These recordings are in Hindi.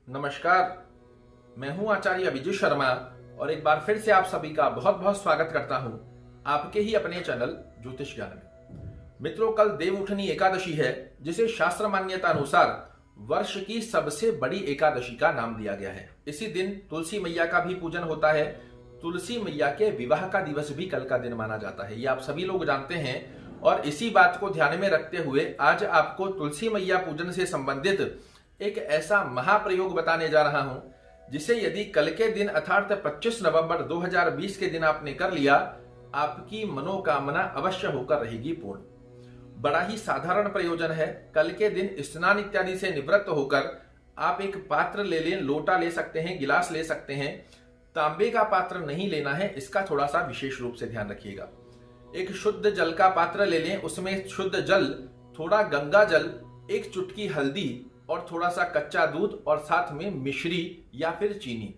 नमस्कार, मैं हूं आचार्य विजय शर्मा और एक बार फिर से आप सभी का बहुत बहुत स्वागत करता हूं आपके ही अपने चैनल ज्योतिष ज्ञान में। मित्रों, कल देवउठनी एकादशी है, जिसे शास्त्र मान्यता अनुसार वर्ष की सबसे बड़ी एकादशी का नाम दिया गया है। इसी दिन तुलसी मैया का भी पूजन होता है। तुलसी मैया के विवाह का दिवस भी कल का दिन माना जाता है, ये आप सभी लोग जानते हैं। और इसी बात को ध्यान में रखते हुए आज आपको तुलसी मैया पूजन से संबंधित एक ऐसा महाप्रयोग बताने जा रहा हूं, जिसे यदि कल के दिन अर्थात 25 नवंबर 2020 के दिन आपने कर लिया, आपकी मनोकामना अवश्य होकर रहेगी पूर्ण। बड़ा ही साधारण प्रयोजन है। कल के दिन स्नान इत्यादि से निवृत्त होकर आप एक पात्र ले लें, लोटा ले सकते हैं, गिलास ले सकते हैं। तांबे का पात्र नहीं लेना है, इसका थोड़ा सा विशेष रूप से ध्यान रखिएगा। एक शुद्ध जल का पात्र ले लें, उसमें शुद्ध जल, थोड़ा गंगा जल, एक चुटकी हल्दी और थोड़ा सा कच्चा दूध और साथ में मिश्री या फिर चीनी,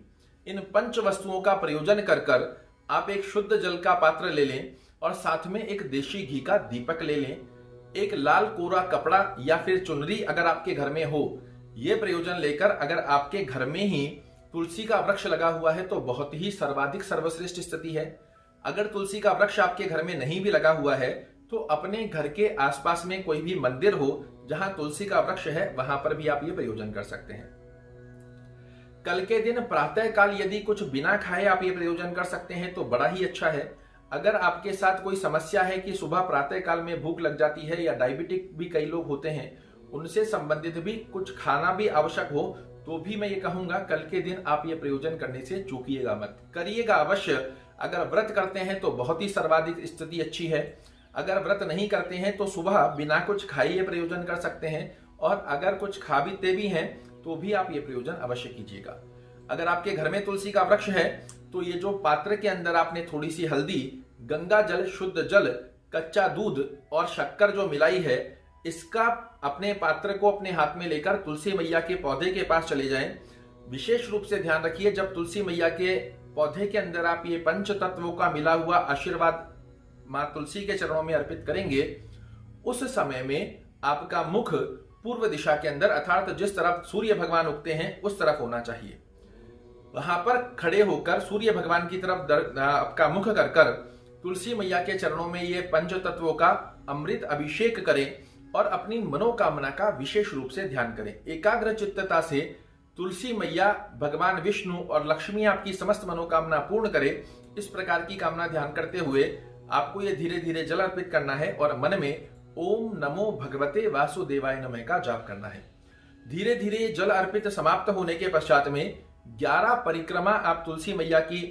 इन पंच वस्तुओं का प्रयोजन कर कर आप एक शुद्ध जल का पात्र ले लें और साथ में एक देशी घी का दीपक ले लें। एक लाल कोरा कपड़ा या फिर चुनरी अगर आपके घर में हो, यह प्रयोजन लेकर अगर आपके घर में ही तुलसी का वृक्ष लगा हुआ है तो बहुत ही सर्वाधिक सर्वश्रेष्ठ स्थिति है। अगर तुलसी का वृक्ष आपके घर में नहीं भी लगा हुआ है तो अपने घर के आसपास में कोई भी मंदिर हो जहां तुलसी का वृक्ष है, वहां पर भी आप ये प्रयोजन कर सकते हैं। कल के दिन प्रातः काल यदि कुछ बिना खाए आप ये प्रयोजन कर सकते हैं तो बड़ा ही अच्छा है। अगर आपके साथ कोई समस्या है कि सुबह प्रातः काल में भूख लग जाती है या डायबिटिक भी कई लोग होते हैं, उनसे संबंधित भी कुछ खाना भी आवश्यक हो, तो भी मैं ये कहूंगा कल के दिन आप ये प्रयोजन करने से चूकिएगा मत, करिएगा अवश्य। अगर व्रत करते हैं तो बहुत ही सर्वाधिक स्थिति अच्छी है। अगर व्रत नहीं करते हैं तो सुबह बिना कुछ खाए ये प्रयोजन कर सकते हैं, और अगर कुछ खा भी हैं तो भी आप ये प्रयोजन अवश्य कीजिएगा। अगर आपके घर में तुलसी का वृक्ष है तो ये जो पात्र के अंदर आपने थोड़ी सी हल्दी, गंगा जल, शुद्ध जल, कच्चा दूध और शक्कर जो मिलाई है, इसका अपने पात्र को अपने हाथ में लेकर तुलसी मैया के पौधे के पास चले जाएं। विशेष रूप से ध्यान रखिए, जब तुलसी मैया के पौधे के अंदर आप ये पंच तत्वों का मिला हुआ आशीर्वाद मां तुलसी के चरणों में अर्पित करेंगे, उस समय में आपका मुख पूर्व दिशा के अंदर अर्थात जिस तरफ सूर्य भगवान उगते हैं उस तरफ होना चाहिए। वहां पर खड़े होकर सूर्य भगवान की तरफ आपका मुख कर कर तुलसी मैया के चरणों में ये पंच तत्वों का अमृत अभिषेक करें और अपनी मनोकामना का विशेष रूप से ध्यान करें। एकाग्र चित्तता से तुलसी मैया, भगवान विष्णु और लक्ष्मी आपकी समस्त मनोकामना पूर्ण करे, इस प्रकार की कामना ध्यान करते हुए आपको ये धीरे धीरे जल अर्पित करना है और मन में ओम नमो भगवते वासुदेवाय नमः का जाप करना है। धीरे धीरे जल अर्पित समाप्त होने के पश्चात में 11 परिक्रमा आप तुलसी मैया की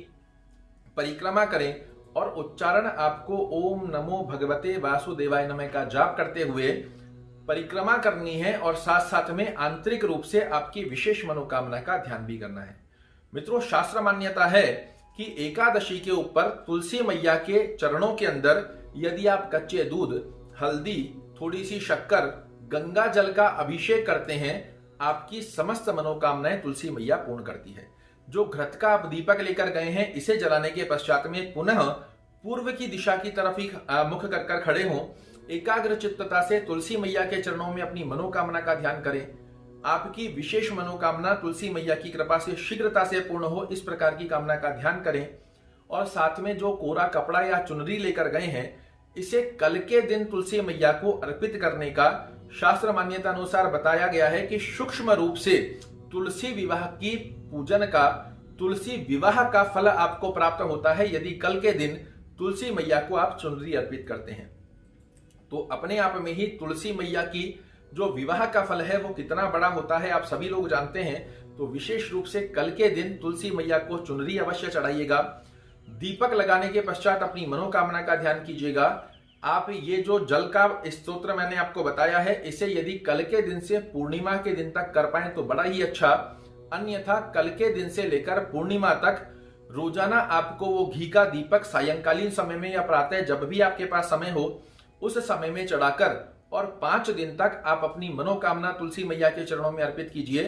परिक्रमा करें और उच्चारण आपको ओम नमो भगवते वासुदेवाय नमः का जाप करते हुए परिक्रमा करनी है, और साथ साथ में आंतरिक रूप से आपकी विशेष मनोकामना का ध्यान भी करना है। मित्रों, शास्त्र मान्यता है कि एकादशी के ऊपर तुलसी मैया के चरणों के अंदर यदि आप कच्चे दूध, हल्दी, थोड़ी सी शक्कर, गंगा जल का अभिषेक करते हैं, आपकी समस्त मनोकामनाएं तुलसी मैया पूर्ण करती है। जो घृत का आप दीपक लेकर गए हैं, इसे जलाने के पश्चात में पुनः पूर्व की दिशा की तरफ ही मुख कर कर खड़े हों। एकाग्र चित्तता से तुलसी मैया के चरणों में अपनी मनोकामना का ध्यान करें। आपकी विशेष मनोकामना तुलसी मैया की कृपा से शीघ्रता से पूर्ण हो, इस प्रकार की कामना का ध्यान करें। और साथ में जो कोरा कपड़ा या चुनरी लेकर गए हैं, इसे कल के दिन तुलसी मैया को अर्पित करने का शास्त्र मान्यता अनुसार बताया गया है कि सूक्ष्म रूप से तुलसी विवाह की पूजन का, तुलसी विवाह का फल आपको प्राप्त होता है यदि कल के दिन तुलसी मैया को आप चुनरी अर्पित करते हैं। तो अपने आप में ही तुलसी मैया की जो विवाह का फल है वो कितना बड़ा होता है आप सभी लोग जानते हैं। तो विशेष रूप से कल के दिन तुलसी मैया को चुनरी अवश्य चढ़ाइएगा। दीपक लगाने के पश्चात अपनी मनोकामना का ध्यान कीजिएगा। आप ये जो जल का स्तोत्र मैंने आपको बताया है, इसे यदि कल के दिन से पूर्णिमा के दिन तक कर पाए तो बड़ा ही अच्छा। अन्यथा कल के दिन से लेकर पूर्णिमा तक रोजाना आपको वो घी का दीपक सायंकालीन समय में या प्रातः जब भी आपके पास समय हो उस समय में चढ़ाकर और 5 दिन तक आप अपनी मनोकामना तुलसी मैया के चरणों में अर्पित कीजिए।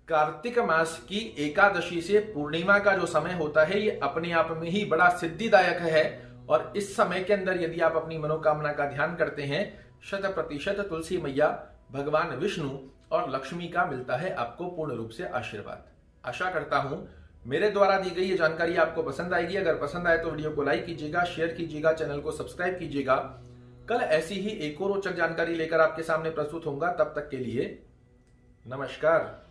कार्तिक मास की एकादशी से पूर्णिमा का जो समय होता है ये अपने आप में ही बड़ा सिद्धिदायक है, और इस समय के अंदर यदि आप अपनी मनोकामना का ध्यान करते हैं, 100% तुलसी मैया, भगवान विष्णु और लक्ष्मी का मिलता है आपको पूर्ण रूप से आशीर्वाद। आशा करता हूं मेरे द्वारा दी गई ये जानकारी आपको पसंद आएगी। अगर पसंद आए तो वीडियो को लाइक कीजिएगा, शेयर कीजिएगा, चैनल को सब्सक्राइब कीजिएगा। कल ऐसी ही एक और रोचक जानकारी लेकर आपके सामने प्रस्तुत होऊंगा। तब तक के लिए नमस्कार।